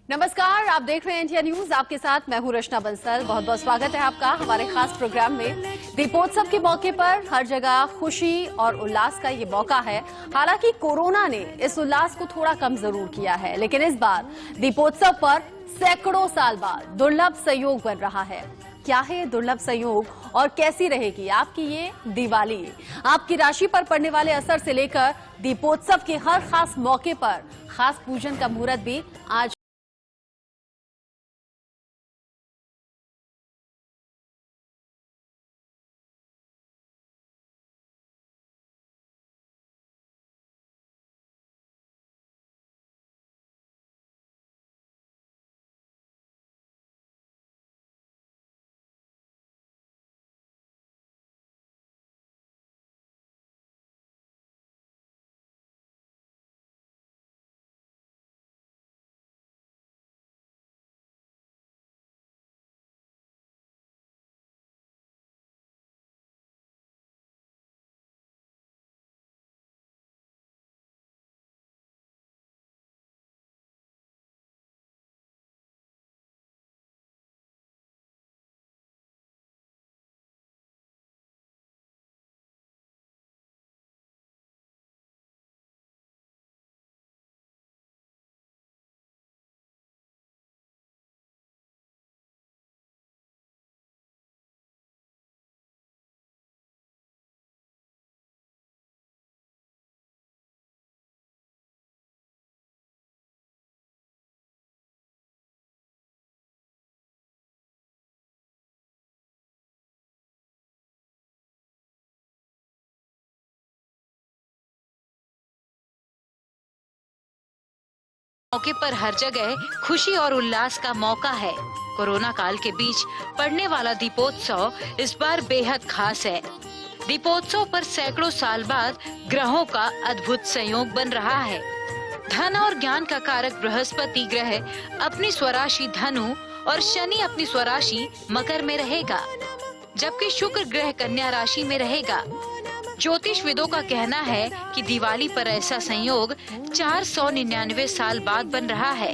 नमस्कार, आप देख रहे हैं इंडिया न्यूज। आपके साथ मैं हूं रचना बंसल। बहुत बहुत स्वागत है आपका हमारे खास प्रोग्राम में। दीपोत्सव के मौके पर हर जगह खुशी और उल्लास का ये मौका है। हालांकि कोरोना ने इस उल्लास को थोड़ा कम जरूर किया है, लेकिन इस बार दीपोत्सव पर सैकड़ों साल बाद दुर्लभ संयोग बन रहा है। क्या है ये दुर्लभ संयोग और कैसी रहेगी आपकी ये दिवाली? आपकी राशि पर पड़ने वाले असर से लेकर दीपोत्सव के हर खास मौके पर खास पूजन का मुहूर्त भी आज मौके पर हर जगह खुशी और उल्लास का मौका है। कोरोना काल के बीच पड़ने वाला दीपोत्सव इस बार बेहद खास है। दीपोत्सव पर सैकड़ों साल बाद ग्रहों का अद्भुत संयोग बन रहा है। धन और ज्ञान का कारक बृहस्पति ग्रह अपनी स्वराशि धनु और शनि अपनी स्वराशि मकर में रहेगा, जबकि शुक्र ग्रह कन्या राशि में रहेगा। ज्योतिषविदों का कहना है कि दिवाली पर ऐसा संयोग 499 साल बाद बन रहा है।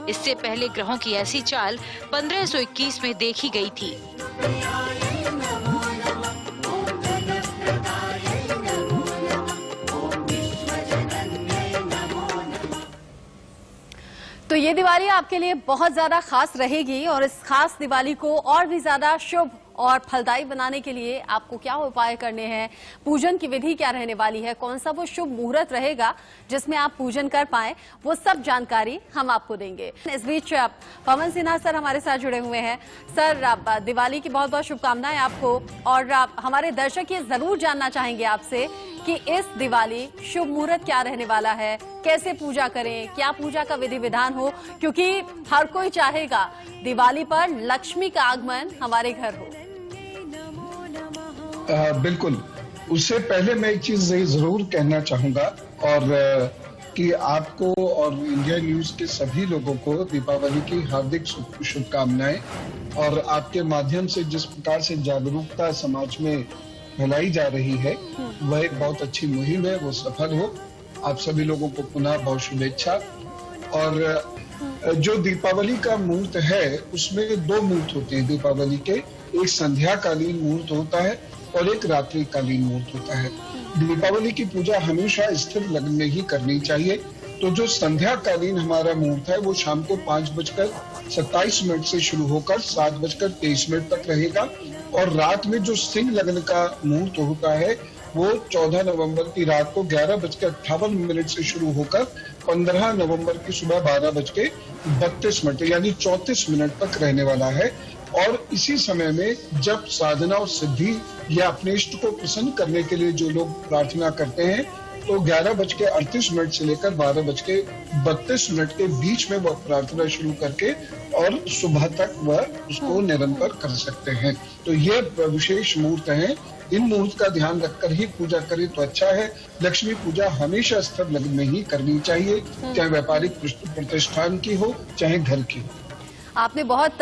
इससे पहले ग्रहों की ऐसी चाल 1521 में देखी गई थी। तो ये दिवाली आपके लिए बहुत ज्यादा खास रहेगी और इस खास दिवाली को और भी ज्यादा शुभ और फलदायी बनाने के लिए आपको क्या उपाय करने हैं, पूजन की विधि क्या रहने वाली है, कौन सा वो शुभ मुहूर्त रहेगा जिसमें आप पूजन कर पाएं, वो सब जानकारी हम आपको देंगे। इस बीच पवन सिन्हा सर हमारे साथ जुड़े हुए हैं। सर, दिवाली की बहुत बहुत शुभकामनाएं आपको। और हमारे दर्शक ये जरूर जानना चाहेंगे आपसे कि इस दिवाली शुभ मुहूर्त क्या रहने वाला है, कैसे पूजा करें, क्या पूजा का विधि विधान हो, क्योंकि हर कोई चाहेगा दिवाली पर लक्ष्मी का आगमन हमारे घर हो। बिल्कुल। उससे पहले मैं एक चीज जरूर कहना चाहूंगा और कि आपको और इंडिया न्यूज के सभी लोगों को दीपावली की हार्दिक शुभकामनाएं। और आपके माध्यम से जिस प्रकार से जागरूकता समाज में फैलाई जा रही है वह एक बहुत अच्छी मुहिम है, वो सफल हो। आप सभी लोगों को पुनः बहुत शुभेच्छा। और जो दीपावली का मुहूर्त है उसमें दो मुहूर्त होते हैं दीपावली के। एक संध्याकालीन मुहूर्त होता है और एक रात्रिकालीन मुहूर्त होता है। दीपावली की पूजा हमेशा स्थिर लग्न में ही करनी चाहिए। तो जो संध्याकालीन हमारा मुहूर्त है वो शाम को 5:27 से शुरू होकर 7:23 तक रहेगा। और रात में जो सिंह लग्न का मुहूर्त होता है वो 14 नवंबर की रात को 11:58 से शुरू होकर 15 नवंबर की सुबह 12:32 यानी 34 मिनट तक रहने वाला है। और इसी समय में जब साधना और सिद्धि या अपने इष्ट को प्रसन्न करने के लिए जो लोग प्रार्थना करते हैं तो 11:38 से लेकर 12:32 के बीच में वह प्रार्थना शुरू करके और सुबह तक वह उसको निरंतर कर सकते हैं। तो ये विशेष मुहूर्त हैं। इन मुहूर्त का ध्यान रखकर ही पूजा करें तो अच्छा है। लक्ष्मी पूजा हमेशा स्थिर लग्न में ही करनी चाहिए, चाहे व्यापारिक प्रतिष्ठान की हो चाहे घर की हो। आपने बहुत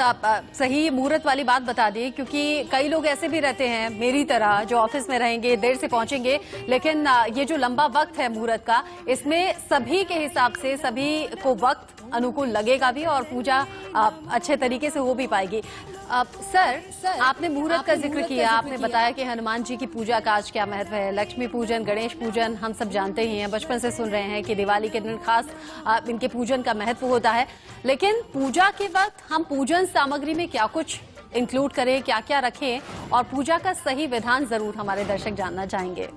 सही मुहूर्त वाली बात बता दी, क्योंकि कई लोग ऐसे भी रहते हैं मेरी तरह जो ऑफिस में रहेंगे, देर से पहुंचेंगे, लेकिन ये जो लंबा वक्त है मुहूर्त का, इसमें सभी के हिसाब से सभी को वक्त अनुकूल लगेगा भी और पूजा अच्छे तरीके से हो भी पाएगी। सर, आपने मुहूर्त का जिक्र किया, आपने बताया कि हनुमान जी की पूजा का आज क्या महत्व है। लक्ष्मी पूजन, गणेश पूजन हम सब जानते ही हैं, बचपन से सुन रहे हैं कि दिवाली के दिन खास इनके पूजन का महत्व होता है। लेकिन पूजा के वक्त हम पूजन सामग्री में क्या कुछ इंक्लूड करें, क्या क्या रखें, और पूजा का सही विधान जरूर हमारे दर्शक जानना चाहेंगे।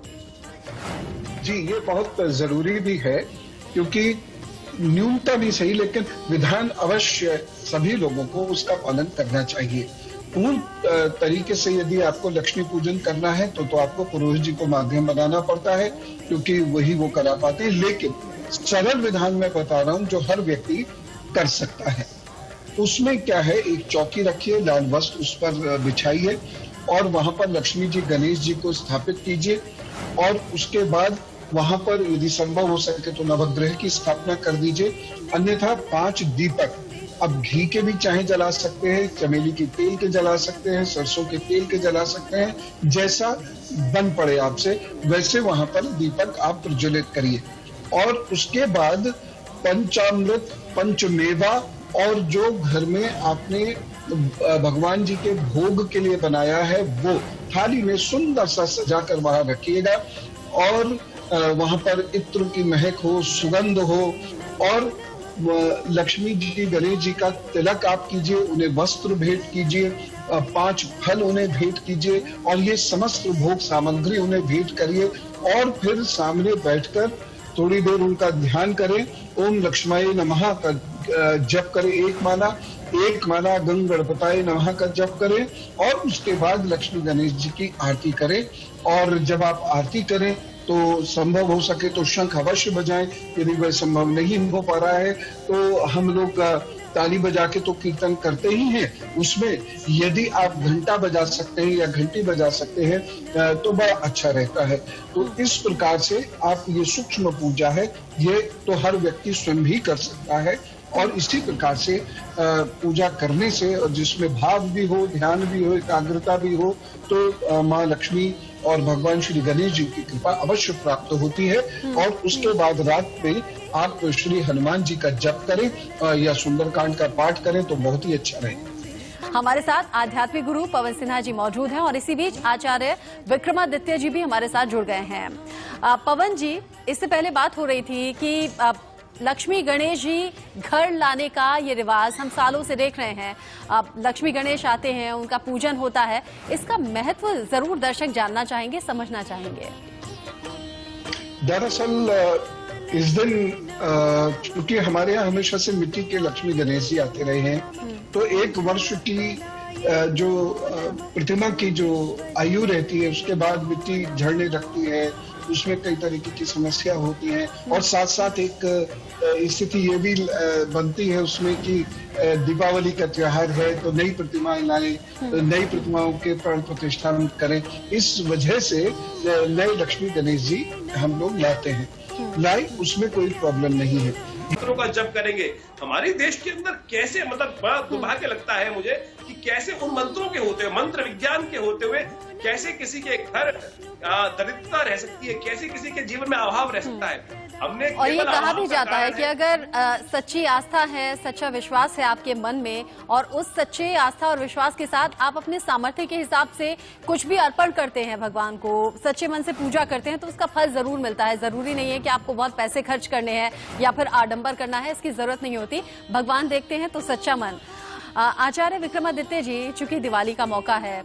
जी, ये बहुत जरूरी भी है, क्योंकि न्यूनतम ही सही लेकिन विधान अवश्य सभी लोगों को उसका पालन करना चाहिए। पूर्ण तरीके से यदि आपको लक्ष्मी पूजन करना है तो आपको पुरोहित जी को माध्यम बनाना पड़ता है, क्योंकि वही वो करा पाते हैं। लेकिन सरल विधान में बता रहा हूं जो हर व्यक्ति कर सकता है। उसमें क्या है, एक चौकी रखिए, लाल वस्त्र उस पर बिछाइए और वहां पर लक्ष्मी जी, गणेश जी को स्थापित कीजिए, और उसके बाद वहां पर यदि संभव हो सके तो नवग्रह की स्थापना कर दीजिए। अन्यथा 5 दीपक, अब घी के भी चाहे जला सकते हैं, चमेली के तेल के जला सकते हैं, सरसों के तेल के जला सकते हैं, जैसा बन पड़े आपसे वैसे वहां पर दीपक आप प्रज्वलित करिए। और उसके बाद पंचामृत, पंचमेवा और जो घर में आपने भगवान जी के भोग के लिए बनाया है वो थाली में सुंदर सा सजा कर वहां रखिएगा, और वहां पर इत्र की महक हो, सुगंध हो, और लक्ष्मी जी, गणेश जी का तिलक आप कीजिए, उन्हें वस्त्र भेंट कीजिए, 5 फल उन्हें भेंट कीजिए, और ये समस्त भोग सामग्री उन्हें भेंट करिए। और फिर सामने बैठकर थोड़ी देर उनका ध्यान करें, ओम लक्ष्माय नमः का जप करें, एक माला गंग गणपताय नमः का जप करें, और उसके बाद लक्ष्मी गणेश जी की आरती करें। और जब आप आरती करें तो संभव हो सके तो शंख अवश्य बजाएं। यदि वह संभव नहीं हो पा रहा है तो हम लोग ताली बजा के तो कीर्तन करते ही हैं, उसमें यदि आप घंटा बजा सकते हैं या घंटी बजा सकते हैं तो बड़ा अच्छा रहता है। तो इस प्रकार से आप, ये सूक्ष्म पूजा है, ये तो हर व्यक्ति स्वयं भी कर सकता है। और इसी प्रकार से पूजा करने से, और जिसमें भाव भी हो, ध्यान भी हो, एकाग्रता भी हो, तो माँ लक्ष्मी और भगवान श्री गणेश जी की कृपा अवश्य प्राप्त होती है। और उसके बाद रात में आप श्री हनुमान जी का जप करें या सुंदरकांड का पाठ करें तो बहुत ही अच्छा रहेगा। हमारे साथ आध्यात्मिक गुरु पवन सिन्हा जी मौजूद हैं, और इसी बीच आचार्य विक्रमादित्य जी भी हमारे साथ जुड़ गए हैं। पवन जी, इससे पहले बात हो रही थी कि लक्ष्मी गणेश जी घर लाने का ये रिवाज हम सालों से देख रहे हैं। लक्ष्मी गणेश आते हैं, उनका पूजन होता है, इसका महत्व जरूर दर्शक जानना चाहेंगे, समझना चाहेंगे। दरअसल इस दिन क्योंकि हमारे यहाँ हमेशा से मिट्टी के लक्ष्मी गणेश जी आते रहे हैं, तो 1 वर्ष की जो प्रतिमा की जो आयु रहती है उसके बाद मिट्टी झड़ने लगती है, उसमें कई तरीके की समस्या होती है। और साथ साथ एक स्थिति ये भी बनती है उसमें कि दीपावली का त्योहार है तो नई प्रतिमाएं लाएं, नई प्रतिमाओं के प्राण प्रतिष्ठा करें। इस वजह से नए लक्ष्मी गणेश जी हम लोग लाते हैं, उसमें कोई प्रॉब्लम नहीं है। मंत्रों का जप करेंगे। हमारे देश के अंदर कैसे, मतलब बड़ा दुर्भाग्य लगता है मुझे कि कैसे उन मंत्रों के होते हुए, मंत्र विज्ञान के होते हुए, कैसे किसी के घर दरिद्रता रह सकती है, कैसे किसी के जीवन में अभाव रह सकता है। हमने और ये कहा भी जाता है कि अगर सच्ची आस्था है, सच्चा विश्वास है आपके मन में, और उस सच्चे आस्था और विश्वास के साथ आप अपने सामर्थ्य के हिसाब से कुछ भी अर्पण करते हैं भगवान को, सच्चे मन से पूजा करते हैं, तो उसका फल जरूर मिलता है। जरूरी नहीं है कि आपको बहुत पैसे खर्च करने हैं या फिर आडंबर करना है, इसकी जरूरत नहीं होती। भगवान देखते हैं तो सच्चा मन। आचार्य विक्रमादित्य जी, चूंकि दिवाली का मौका है,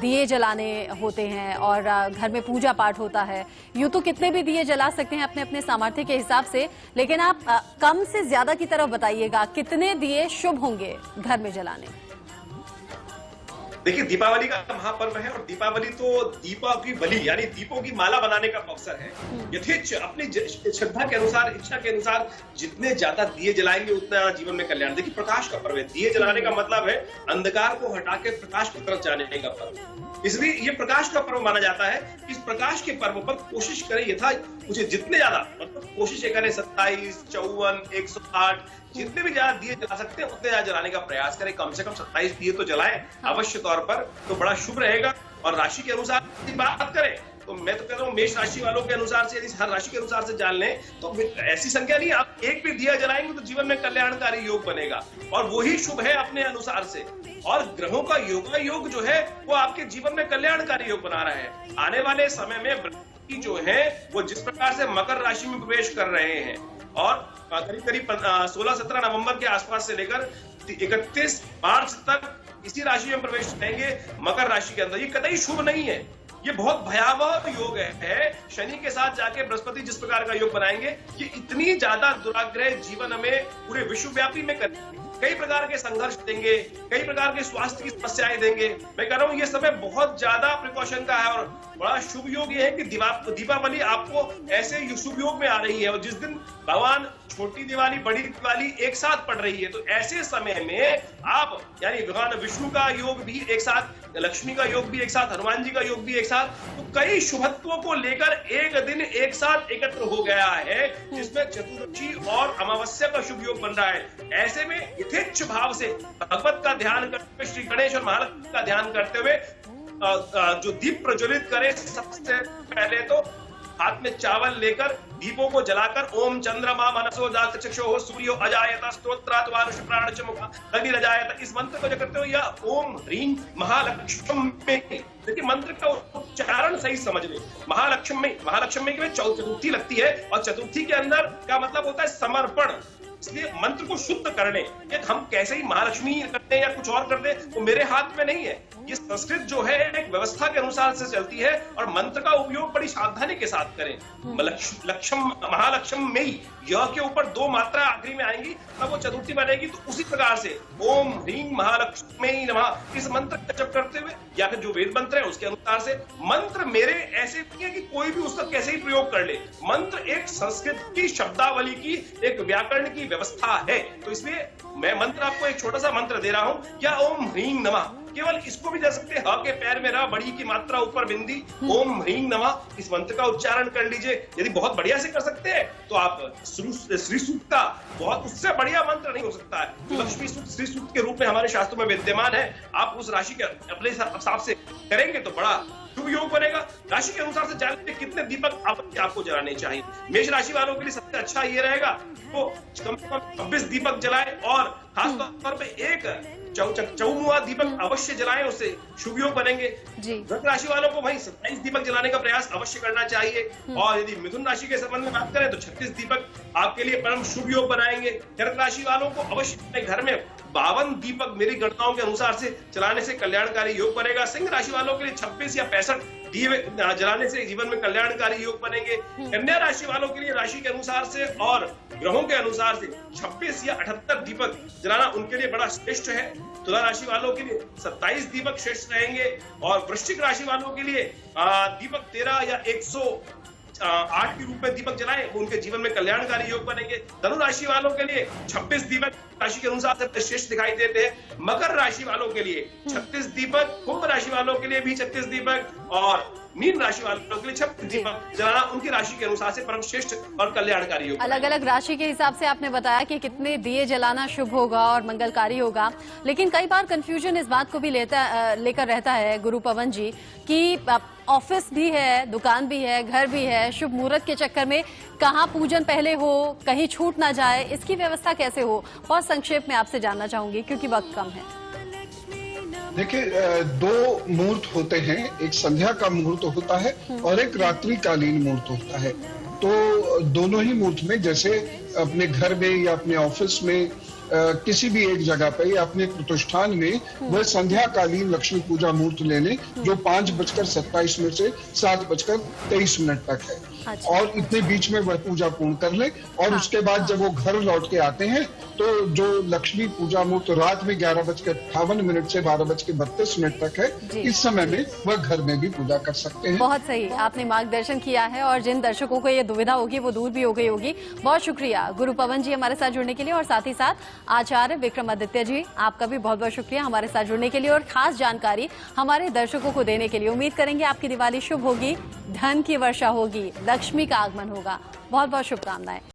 दिए जलाने होते हैं और घर में पूजा पाठ होता है, यूं तो कितने भी दिए जला सकते हैं अपने अपने सामर्थ्य के हिसाब से, लेकिन आप कम से ज्यादा की तरफ बताइएगा, कितने दिए शुभ होंगे घर में जलाने? देखिए, दीपावली का महापर्व है और दीपावली तो दीपों की बलि यानी दीपों की माला बनाने का अवसर है। यथेच्छ अपनी श्रद्धा के अनुसार, इच्छा के अनुसार जितने ज्यादा दिए जलाएंगे उतना जीवन में कल्याण। देखिए, प्रकाश का पर्व है, दिए जलाने का मतलब है अंधकार को हटा के प्रकाश की तरफ जाने का पर्व, इसलिए ये प्रकाश का पर्व माना जाता है। इस प्रकाश के पर्व पर कोशिश करें मुझे जितने ज्यादा मतलब कोशिश ये करें 27, 54, 108 जितने भी ज्यादा दिए जला सकते हैं उतने ज्यादा जलाने का प्रयास करें। कम से कम 27 दिए तो जलाएं अवश्य तौर पर, तो बड़ा शुभ रहेगा। और राशि के अनुसार बात करें तो मैं तो कहता हूँ मेष राशि वालों के अनुसार से, यदि हर राशि के अनुसार से जान लें तो ऐसी संख्या नहीं, आप एक भी दिया जलाएंगे तो जीवन में कल्याणकारी योग बनेगा और वही शुभ है अपने अनुसार से। और ग्रहों का योगा योग जो है वो आपके जीवन में कल्याणकारी योग बना रहा है। आने वाले समय में बृहस्पति जो है वो जिस प्रकार से मकर राशि में प्रवेश कर रहे हैं और करीब करीब 16-17 नवंबर के आसपास से लेकर 31 मार्च तक इसी राशि में प्रवेश करेंगे मकर राशि के अंदर। ये कतई शुभ नहीं है, ये बहुत भयावह योग है। शनि के साथ जाके बृहस्पति जिस प्रकार का योग बनाएंगे, ये इतनी ज्यादा दुराग्रह जीवन में पूरे विश्वव्यापी में करेंगे, कई प्रकार के संघर्ष देंगे, कई प्रकार के स्वास्थ्य की समस्याएं देंगे। मैं कह रहा हूँ ये समय बहुत ज्यादा प्रिकॉशन का है और बड़ा शुभ योग ये है कि दीपावली आपको ऐसे शुभ योग में आ रही है और जिस दिन भगवान छोटी दिवाली बड़ी दिवाली एक साथ पड़ रही है, तो ऐसे समय में आप यानी भगवान विष्णु का योग भी एक साथ, लक्ष्मी का योग भी एक साथ, हनुमान जी का योग भी एक साथ, तो कई शुभत्वों को लेकर एक दिन एक साथ एकत्र हो गया है जिसमें चतुर्दशी और अमावस्या का शुभ योग बन रहा है। ऐसे में यथेच्छ भाव से भगवत का ध्यान करते हुए, श्री गणेश और महालक्ष्मी का ध्यान करते हुए जो दीप प्रज्वलित करे, सबसे पहले तो हाथ में चावल लेकर दीपों को जलाकर ओम चंद्रमा मनसो जातचक्षुः सूर्यो अजायत स्तोत्रात् वारुष प्राणच मुखा अग्निरजायत, इस मंत्र को जो करते हो या ओम ह्रीं महालक्ष्मी, देखिए मंत्र का उच्चारण सही समझ ले। महालक्ष्मी के चतुर्थी लगती है और चतुर्थी के अंदर क्या मतलब होता है समर्पण, इसलिए मंत्र को शुद्ध कर लें। हम कैसे ही महालक्ष्मी करते हैं या कुछ और कर दें वो मेरे हाथ में नहीं है। ये संस्कृत जो है एक व्यवस्था के अनुसार से चलती है और मंत्र का उपयोग बड़ी सावधानी के साथ करें। महालक्ष्मी में यह के ऊपर 2 मात्रा आखिरी में आएंगी तब वो चतुर्थी बनेगी। तो उसी प्रकार से ओम ह्रीं महालक्ष्मी नमः इस मंत्र का जप करते हुए या फिर जो वेद मंत्र है उसके अनुसार से, मंत्र मेरे ऐसे नहीं है कि कोई भी उसका कैसे ही प्रयोग कर ले। मंत्र एक संस्कृत की शब्दावली की, एक व्याकरण की व्यवस्था है। तो इसलिए मैं मंत्र आपको एक छोटा सा मंत्र दे रहा हूं, या ओम ह्रीं नमः, केवल इसको भी जा सकते हैं, ह के पैर में रह, बड़ी की मात्रा ऊपर बिंदी, ओम ह्रीं नमः इस मंत्र का उच्चारण कर लीजिए। यदि बहुत बढ़िया से कर सकते हैं तो आप श्री सूक्त का, बहुत उससे बढ़िया मंत्र नहीं हो सकता है। लक्ष्मी सूक्त श्री सूक्त के रूप में हमारे शास्त्रों में विद्यमान है। आप उस राशि के अपने हिसाब से करेंगे तो बड़ा शुभ योग बनेगा। राशि के अनुसार से जानते कितने दीपक आपको जलाने चाहिए। मेष राशि वालों के लिए सबसे अच्छा ये रहेगा तो कम से कम 26 दीपक जलाएं और खासतौर पे एक चौमुआ दीपक अवश्य जलाएं, उससे शुभ योग बनेंगे। वृक राशि वालों को भाई 27 दीपक जलाने का प्रयास अवश्य करना चाहिए। और यदि मिथुन राशि के संबंध में बात करें तो 36 दीपक आपके लिए परम शुभ योग बनाएंगे। कर्क राशि वालों को अवश्य अपने घर में 52 दीपक मेरी गणनाओं के अनुसार से जलाने से कल्याणकारी योग बनेगा। सिंह राशि वालों के लिए 26 या 65 दिए जलाने से जीवन में कल्याणकारी योग बनेंगे। कन्या राशि वालों के लिए राशि के अनुसार से और ग्रहों के अनुसार से 26 या 78 दीपक जलाना उनके लिए बड़ा श्रेष्ठ है। तुला राशि वालों के लिए 27 दीपक श्रेष्ठ रहेंगे और वृश्चिक राशि वालों के लिए दीपक 13 या 108 के रूप में दीपक जलाएं, उनके जीवन में कल्याणकारी योग बनेंगे। धनु राशि वालों के लिए 26 दीपक राशि के अनुसार से श्रेष्ठ दिखाई देते हैं। मकर राशि वालों के लिए 36 दीपक, कुंभ राशि वालों के लिए भी 36 दीपक और मीन राशि वालों के लिए 26 दीपक जलाना उनकी राशि के अनुसार से परम श्रेष्ठ और कल्याणकारी योग। अलग अलग राशि के हिसाब से आपने बताया कि कितने दिए जलाना शुभ होगा और मंगलकारी होगा, लेकिन कई बार कंफ्यूजन इस बात को भी लेकर रहता है गुरु पवन जी कि ऑफिस भी है, दुकान भी है, घर भी है, शुभ मुहूर्त के चक्कर में कहाँ पूजन पहले हो, कहीं छूट ना जाए, इसकी व्यवस्था कैसे हो, बहुत संक्षेप में आपसे जानना चाहूंगी क्योंकि वक्त कम है। देखिए 2 मुहूर्त होते हैं, एक संध्या का मुहूर्त होता है और एक रात्रिकालीन मुहूर्त होता है। तो दोनों ही मुहूर्त में जैसे अपने घर में या अपने ऑफिस में किसी भी एक जगह पे या अपने प्रतिष्ठान में वह संध्याकालीन लक्ष्मी पूजा मुहूर्त लेने जो 5:27 से 7:23 तक है। अच्छा। और इतने बीच में वह पूजा पूर्ण कर ले और हाँ। उसके बाद जब वो घर लौट के आते हैं तो जो लक्ष्मी पूजा मुहूर्त रात में 11:58 से 12:32 तक है, इस समय में वह घर में भी पूजा कर सकते हैं। बहुत सही, आपने मार्गदर्शन किया है और जिन दर्शकों को ये दुविधा होगी वो दूर भी हो गई होगी। बहुत शुक्रिया गुरु पवन जी हमारे साथ जुड़ने के लिए और साथ ही साथ आचार्य विक्रमादित्य जी आपका भी बहुत बहुत शुक्रिया हमारे साथ जुड़ने के लिए और खास जानकारी हमारे दर्शकों को देने के लिए। उम्मीद करेंगे आपकी दिवाली शुभ होगी, धन की वर्षा होगी, लक्ष्मी का आगमन होगा। बहुत बहुत शुभकामनाएं।